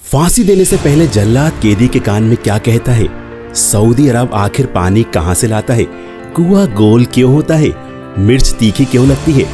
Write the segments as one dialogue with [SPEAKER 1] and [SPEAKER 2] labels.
[SPEAKER 1] फांसी देने से पहले जल्लाद कैदी के कान में क्या कहता है? सऊदी अरब आखिर पानी कहां से लाता है? कुआं गोल क्यों होता है? मिर्च तीखी क्यों लगती है?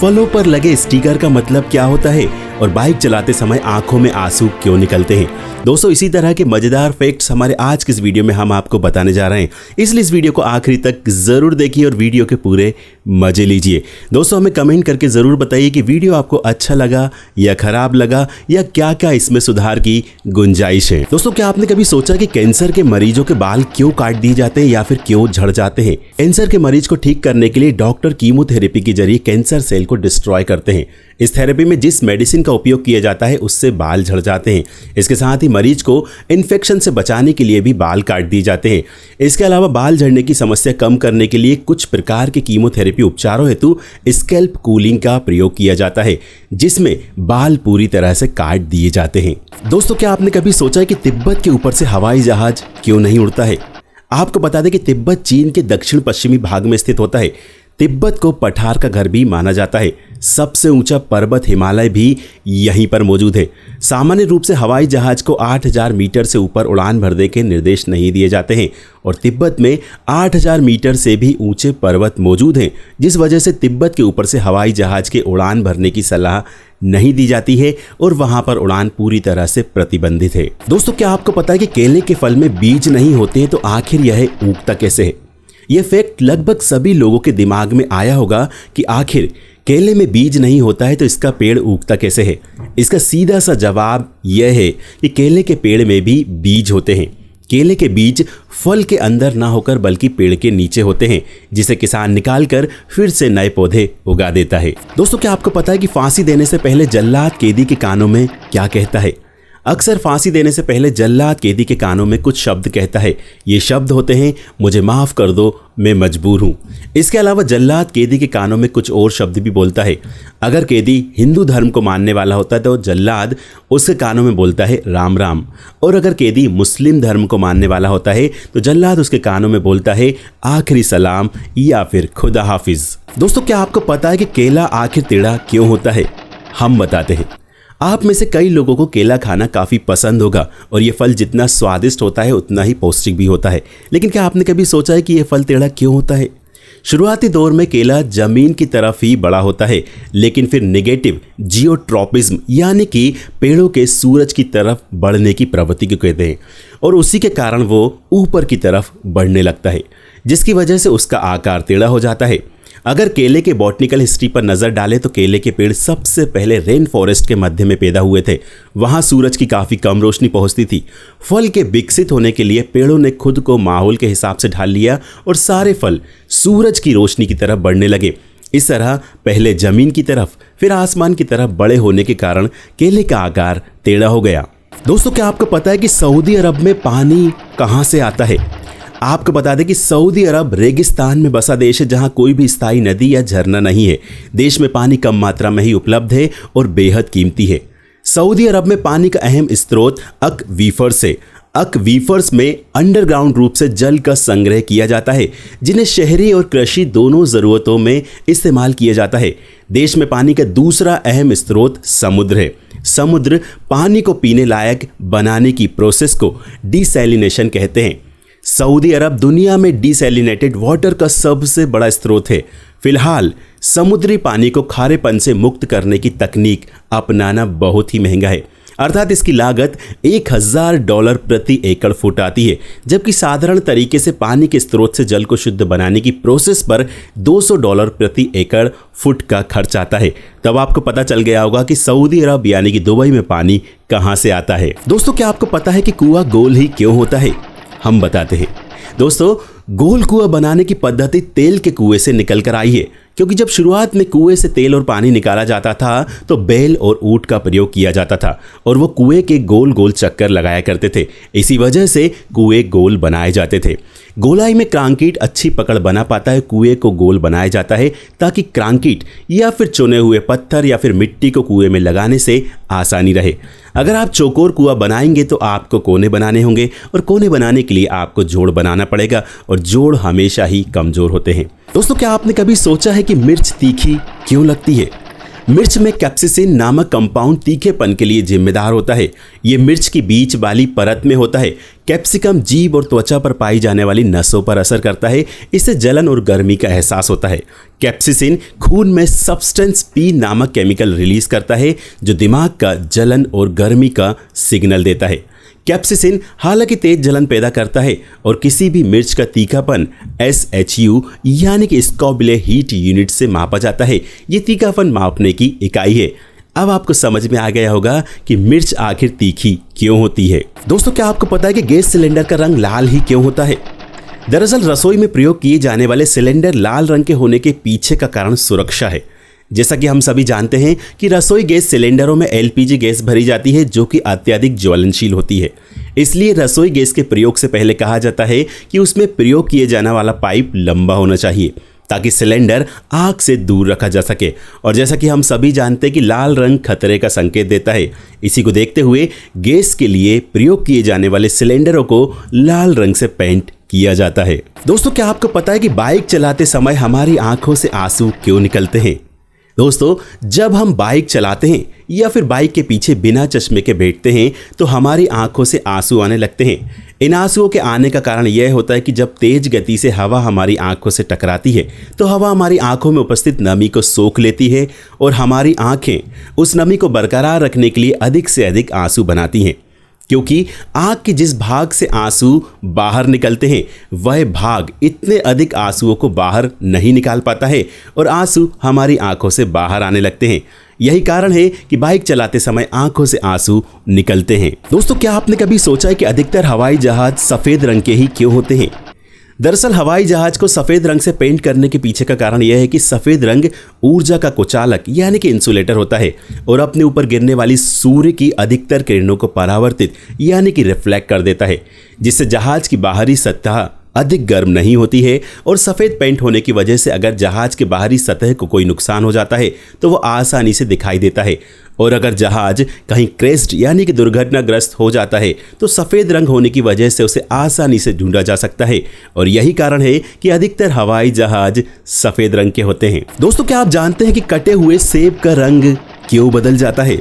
[SPEAKER 1] फलों पर लगे स्टिकर का मतलब क्या होता है? और बाइक चलाते समय आंखों में आंसू क्यों निकलते हैं? दोस्तों, इसी तरह के मजेदार फैक्ट्स हमारे आज के इस वीडियो में हम आपको बताने जा रहे हैं, इसलिए इस वीडियो को आखिरी तक जरूर देखिए और वीडियो के पूरे मजे लीजिए। दोस्तों, हमें कमेंट करके जरूर बताइए कि वीडियो आपको अच्छा लगा या खराब लगा या क्या क्या इसमें सुधार की गुंजाइश है। दोस्तों, क्या आपने कभी सोचा कि कैंसर के मरीजों के बाल क्यों काट दिए जाते हैं या फिर क्यों झड़ जाते हैं? कैंसर के मरीज को ठीक करने के लिए डॉक्टर कीमोथेरेपी के जरिए कैंसर सेल को डिस्ट्रॉय करते हैं। इस थेरेपी में जिस मेडिसिन का उपयोग किया जाता है उससे बाल झड़ जाते हैं। इसके साथ ही मरीज को इन्फेक्शन से बचाने के लिए भी बाल काट दिए जाते हैं। इसके अलावा बाल झड़ने की समस्या कम करने के लिए कुछ प्रकार के कीमोथेरेपी उपचारों हेतु स्कैल्प कूलिंग का प्रयोग किया जाता है, जिसमें बाल पूरी तरह से काट दिए जाते हैं। दोस्तों, क्या आपने कभी सोचा है कि तिब्बत के ऊपर से हवाई जहाज क्यों नहीं उड़ता है? आपको बता दें कि तिब्बत चीन के दक्षिण पश्चिमी भाग में स्थित होता है। तिब्बत को पठार का घर भी माना जाता है। सबसे ऊंचा पर्वत हिमालय भी यहीं पर मौजूद है। सामान्य रूप से हवाई जहाज को 8000 मीटर से ऊपर उड़ान भरने के निर्देश नहीं दिए जाते हैं और तिब्बत में 8000 मीटर से भी ऊंचे पर्वत मौजूद हैं, जिस वजह से तिब्बत के ऊपर से हवाई जहाज के उड़ान भरने की सलाह नहीं दी जाती है और वहां पर उड़ान पूरी तरह से प्रतिबंधित है। दोस्तों, क्या आपको पता है कि केले के फल में बीज नहीं होते हैं, तो आखिर यह उगता कैसे है? यह फैक्ट लगभग सभी लोगों के दिमाग में आया होगा कि आखिर केले में बीज नहीं होता है तो इसका पेड़ उगता कैसे है? इसका सीधा सा जवाब यह है कि केले के पेड़ में भी बीज होते हैं। केले के बीज फल के अंदर ना होकर बल्कि पेड़ के नीचे होते हैं, जिसे किसान निकालकर फिर से नए पौधे उगा देता है। दोस्तों, क्या आपको पता है कि फांसी देने से पहले जल्लाद कैदी के कानों में क्या कहता है? अक्सर फांसी देने से पहले जल्लाद कैदी के कानों में कुछ शब्द कहता है। ये शब्द होते हैं, मुझे माफ कर दो, मैं मजबूर हूँ। इसके अलावा जल्लाद कैदी के कानों में कुछ और शब्द भी बोलता है। अगर कैदी हिंदू धर्म को मानने वाला होता है तो जल्लाद उसके कानों में बोलता है राम राम, और अगर कैदी मुस्लिम धर्म को मानने वाला होता है तो जल्लाद उसके कानों में बोलता है आखिरी सलाम या फिर खुदा हाफिज। दोस्तों, क्या आपको पता है कि केला आखिर टेढ़ा क्यों होता है? हम बताते हैं। आप में से कई लोगों को केला खाना काफ़ी पसंद होगा और ये फल जितना स्वादिष्ट होता है उतना ही पौष्टिक भी होता है। लेकिन क्या आपने कभी सोचा है कि ये फल टेढ़ा क्यों होता है? शुरुआती दौर में केला जमीन की तरफ ही बड़ा होता है, लेकिन फिर नेगेटिव जियोट्रॉपिज्म यानी कि पेड़ों के सूरज की तरफ बढ़ने की प्रवृत्ति को कहते हैं, और उसी के कारण वो ऊपर की तरफ बढ़ने लगता है, जिसकी वजह से उसका आकार टेढ़ा हो जाता है। अगर केले के बॉटनिकल हिस्ट्री पर नजर डालें तो केले के पेड़ सबसे पहले रेन फॉरेस्ट के मध्य में पैदा हुए थे। वहां सूरज की काफी कम रोशनी पहुंचती थी। फल के विकसित होने के लिए पेड़ों ने खुद को माहौल के हिसाब से ढाल लिया और सारे फल सूरज की रोशनी की तरफ बढ़ने लगे। इस तरह पहले जमीन की तरफ फिर आसमान की तरफ बड़े होने के कारण केले का आकार टेढ़ा हो गया। दोस्तों, क्या आपको पता है कि सऊदी अरब में पानी कहां से आता है? आपको बता दें कि सऊदी अरब रेगिस्तान में बसा देश है, जहां कोई भी स्थायी नदी या झरना नहीं है। देश में पानी कम मात्रा में ही उपलब्ध है और बेहद कीमती है। सऊदी अरब में पानी का अहम स्रोत एक्वीफर्स है। एक्वीफर्स में अंडरग्राउंड रूप से जल का संग्रह किया जाता है, जिन्हें शहरी और कृषि दोनों जरूरतों में इस्तेमाल किया जाता है। देश में पानी का दूसरा अहम स्रोत समुद्र है। समुद्र पानी को पीने लायक बनाने की प्रोसेस को डिसैलिनेशन कहते हैं। सऊदी अरब दुनिया में डिसैलिनेटेड वाटर का सबसे बड़ा स्रोत है। फिलहाल समुद्री पानी को खारेपन से मुक्त करने की तकनीक अपनाना बहुत ही महंगा है, अर्थात इसकी लागत $1000 प्रति एकड़ फुट आती है, जबकि साधारण तरीके से पानी के स्रोत से जल को शुद्ध बनाने की प्रोसेस पर $200 प्रति एकड़ फुट का खर्च आता है। तब आपको पता चल गया होगा कि सऊदी अरब यानी कि दुबई में पानी कहां से आता है। दोस्तों, क्या आपको पता है कि कुआं गोल ही क्यों होता है? हम बताते हैं। दोस्तों, गोल कुआं बनाने की पद्धति तेल के कुएं से निकल कर आई है, क्योंकि जब शुरुआत में कुएं से तेल और पानी निकाला जाता था तो बैल और ऊंट का प्रयोग किया जाता था और वो कुएं के गोल गोल चक्कर लगाया करते थे। इसी वजह से कुएं गोल बनाए जाते थे। गोलाई में क्रांकीट अच्छी पकड़ बना पाता है। कुएं को गोल बनाया जाता है ताकि क्रांकीट या फिर चुने हुए पत्थर या फिर मिट्टी को कुएं में लगाने से आसानी रहे। अगर आप चौकोर कुआं बनाएंगे तो आपको कोने बनाने होंगे और कोने बनाने के लिए आपको जोड़ बनाना पड़ेगा और जोड़ हमेशा ही कमजोर होते हैं। दोस्तों, क्या आपने कभी सोचा है कि मिर्च तीखी क्यों लगती है? मिर्च में कैप्सिसिन नामक कंपाउंड तीखेपन के लिए जिम्मेदार होता है। ये मिर्च की बीच वाली परत में होता है। कैप्सिकम जीभ और त्वचा पर पाई जाने वाली नसों पर असर करता है। इससे जलन और गर्मी का एहसास होता है। कैप्सिसिन खून में सब्सटेंस पी नामक केमिकल रिलीज करता है जो दिमाग का जलन और गर्मी का सिग्नल देता है। कैप्सिसिन हालांकि तेज जलन पैदा करता है और किसी भी मिर्च का तीखापन SHU यानी कि स्कॉबिले हीट यूनिट से मापा जाता है। ये तीखापन मापने की इकाई है। अब आपको समझ में आ गया होगा कि मिर्च आखिर तीखी क्यों होती है। दोस्तों, क्या आपको पता है कि गैस सिलेंडर का रंग लाल ही क्यों होता है? दरअसल रसोई में प्रयोग किए जाने वाले सिलेंडर लाल रंग के होने के पीछे का कारण सुरक्षा है। जैसा कि हम सभी जानते हैं कि रसोई गैस सिलेंडरों में LPG गैस भरी जाती है जो कि अत्यधिक ज्वलनशील होती है। इसलिए रसोई गैस के प्रयोग से पहले कहा जाता है कि उसमें प्रयोग किए जाने वाला पाइप लंबा होना चाहिए ताकि सिलेंडर आग से दूर रखा जा सके। और जैसा कि हम सभी जानते हैं कि लाल रंग खतरे का संकेत देता है, इसी को देखते हुए गैस के लिए प्रयोग किए जाने वाले सिलेंडरों को लाल रंग से पेंट किया जाता है। दोस्तों, क्या आपको पता है कि बाइक चलाते समय हमारी आंखों से आंसू क्यों निकलते हैं? दोस्तों, जब हम बाइक चलाते हैं या फिर बाइक के पीछे बिना चश्मे के बैठते हैं तो हमारी आंखों से आंसू आने लगते हैं। इन आंसुओं के आने का कारण यह होता है कि जब तेज गति से हवा हमारी आंखों से टकराती है तो हवा हमारी आंखों में उपस्थित नमी को सोख लेती है और हमारी आंखें उस नमी को बरकरार रखने के लिए अधिक से अधिक आंसू बनाती हैं। क्योंकि आंख के जिस भाग से आंसू बाहर निकलते हैं वह भाग इतने अधिक आंसुओं को बाहर नहीं निकाल पाता है और आंसू हमारी आंखों से बाहर आने लगते हैं। यही कारण है कि बाइक चलाते समय आंखों से आंसू निकलते हैं। दोस्तों, क्या आपने कभी सोचा है कि अधिकतर हवाई जहाज सफेद रंग के ही क्यों होते हैं? दरअसल हवाई जहाज को सफेद रंग से पेंट करने के पीछे का कारण यह है कि सफेद रंग ऊर्जा का कुचालक यानी कि इंसुलेटर होता है और अपने ऊपर गिरने वाली सूर्य की अधिकतर किरणों को परावर्तित यानी कि रिफ्लेक्ट कर देता है, जिससे जहाज की बाहरी सतह अधिक गर्म नहीं होती है। और सफ़ेद पेंट होने की वजह से अगर जहाज के बाहरी सतह को कोई नुकसान हो जाता है तो वो आसानी से दिखाई देता है। और अगर जहाज कहीं क्रैश्ड यानी कि दुर्घटनाग्रस्त हो जाता है तो सफ़ेद रंग होने की वजह से उसे आसानी से ढूंढा जा सकता है। और यही कारण है कि अधिकतर हवाई जहाज सफ़ेद रंग के होते हैं। दोस्तों, क्या आप जानते हैं कि कटे हुए सेब का रंग क्यों बदल जाता है?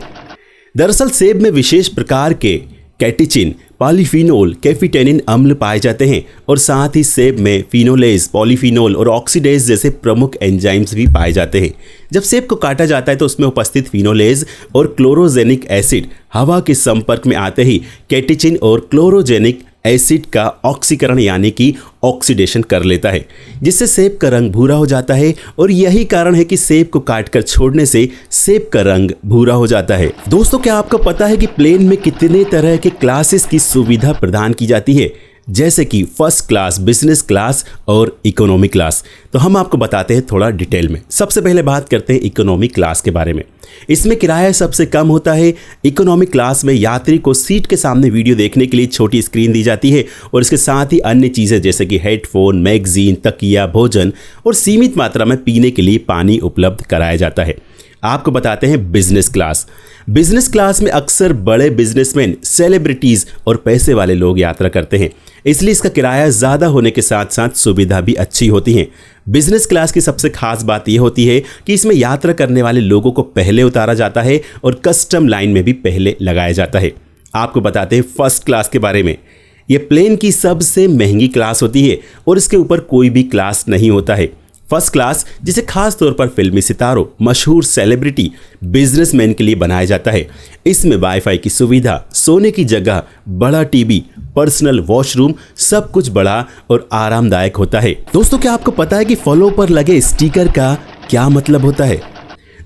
[SPEAKER 1] दरअसल सेब में विशेष प्रकार के कैटेचिन, पॉलीफिनोल, कैफिटेनिन अम्ल पाए जाते हैं और साथ ही सेब में फिनोलेज, पॉलीफिनोल और ऑक्सीडेज जैसे प्रमुख एंजाइम्स भी पाए जाते हैं। जब सेब को काटा जाता है तो उसमें उपस्थित फिनोलेज और क्लोरोजेनिक एसिड हवा के संपर्क में आते ही कैटेचिन और क्लोरोजेनिक एसिड का ऑक्सीकरण यानी कि ऑक्सीडेशन कर लेता है, जिससे सेब का रंग भूरा हो जाता है। और यही कारण है कि सेब को काटकर छोड़ने से सेब का रंग भूरा हो जाता है। दोस्तों, क्या आपको पता है कि प्लेन में कितने तरह के क्लासेस की सुविधा प्रदान की जाती है, जैसे कि फर्स्ट क्लास, बिजनेस क्लास और इकोनॉमी क्लास? तो हम आपको बताते हैं थोड़ा डिटेल में। सबसे पहले बात करते हैं इकोनॉमी क्लास के बारे में। इसमें किराया सबसे कम होता है। इकोनॉमी क्लास में यात्री को सीट के सामने वीडियो देखने के लिए छोटी स्क्रीन दी जाती है और इसके साथ ही अन्य चीज़ें जैसे कि हेडफोन, मैगजीन, तकिया, भोजन और सीमित मात्रा में पीने के लिए पानी उपलब्ध कराया जाता है। आपको बताते हैं बिजनेस क्लास। बिजनेस क्लास में अक्सर बड़े बिजनेसमैन, सेलिब्रिटीज और पैसे वाले लोग यात्रा करते हैं, इसलिए इसका किराया ज़्यादा होने के साथ साथ सुविधा भी अच्छी होती हैं। बिजनेस क्लास की सबसे खास बात यह होती है कि इसमें यात्रा करने वाले लोगों को पहले उतारा जाता है और कस्टम लाइन में भी पहले लगाया जाता है। आपको बताते हैं फर्स्ट क्लास के बारे में। यह प्लेन की सबसे महंगी क्लास होती है और इसके ऊपर कोई भी क्लास नहीं होता है। फर्स्ट क्लास जिसे खास तौर पर फिल्मी सितारों, मशहूर सेलिब्रिटी, बिजनेसमैन के लिए बनाया जाता है। इसमें वाईफाई की सुविधा, सोने की जगह, बड़ा टीवी, पर्सनल वॉशरूम, सब कुछ बड़ा और आरामदायक होता है। दोस्तों, क्या आपको पता है कि फलों पर लगे स्टिकर का क्या मतलब होता है?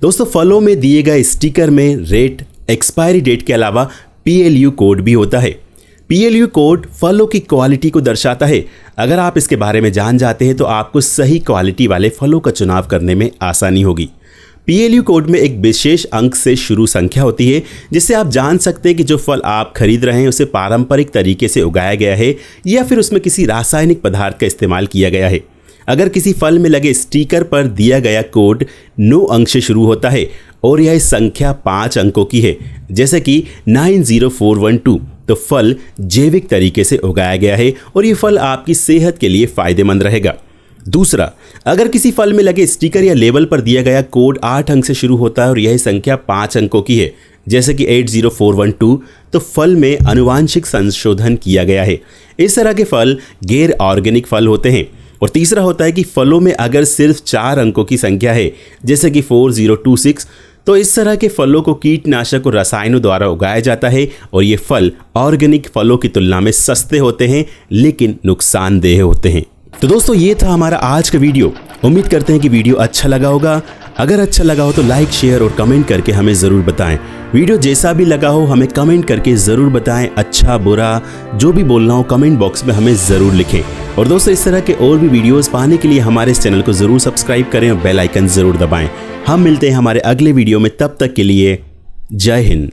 [SPEAKER 1] दोस्तों, फलों में दिए गए स्टिकर में रेट, एक्सपायरी डेट के अलावा PLU कोड भी होता है। PLU कोड फलों की क्वालिटी को दर्शाता है। अगर आप इसके बारे में जान जाते हैं तो आपको सही क्वालिटी वाले फलों का चुनाव करने में आसानी होगी। PLU कोड में एक विशेष अंक से शुरू संख्या होती है जिससे आप जान सकते हैं कि जो फल आप खरीद रहे हैं उसे पारंपरिक तरीके से उगाया गया है या फिर उसमें किसी रासायनिक पदार्थ का इस्तेमाल किया गया है। अगर किसी फल में लगे स्टिकर पर दिया गया कोड 9 अंक से शुरू होता है और यह संख्या 5 अंकों की है, जैसे कि 90412, तो फल जैविक तरीके से उगाया गया है और ये फल आपकी सेहत के लिए फायदेमंद रहेगा। दूसरा, अगर किसी फल में लगे स्टिकर या लेबल पर दिया गया कोड 8 अंक से शुरू होता है और यह संख्या 5 अंकों की है, जैसे कि 80412, तो फल में आनुवांशिक संशोधन किया गया है। इस तरह के फल गैर ऑर्गेनिक फल होते हैं। और तीसरा होता है कि फलों में अगर सिर्फ 4 अंकों की संख्या है, जैसे कि 4026, तो इस तरह के फलों को कीटनाशक और रसायनों द्वारा उगाया जाता है और ये फल ऑर्गेनिक फलों की तुलना में सस्ते होते हैं लेकिन नुकसानदेह होते हैं। तो दोस्तों, ये था हमारा आज का वीडियो। उम्मीद करते हैं कि वीडियो अच्छा लगा होगा। अगर अच्छा लगा हो तो लाइक, शेयर और कमेंट करके हमें ज़रूर बताएं। वीडियो जैसा भी लगा हो हमें कमेंट करके ज़रूर बताएं। अच्छा बुरा जो भी बोलना हो कमेंट बॉक्स में हमें ज़रूर लिखें। और दोस्तों, इस तरह के और भी वीडियोस पाने के लिए हमारे इस चैनल को ज़रूर सब्सक्राइब करें और बेल आइकन ज़रूर दबाएं। हम मिलते हैं हमारे अगले वीडियो में, तब तक के लिए जय हिंद।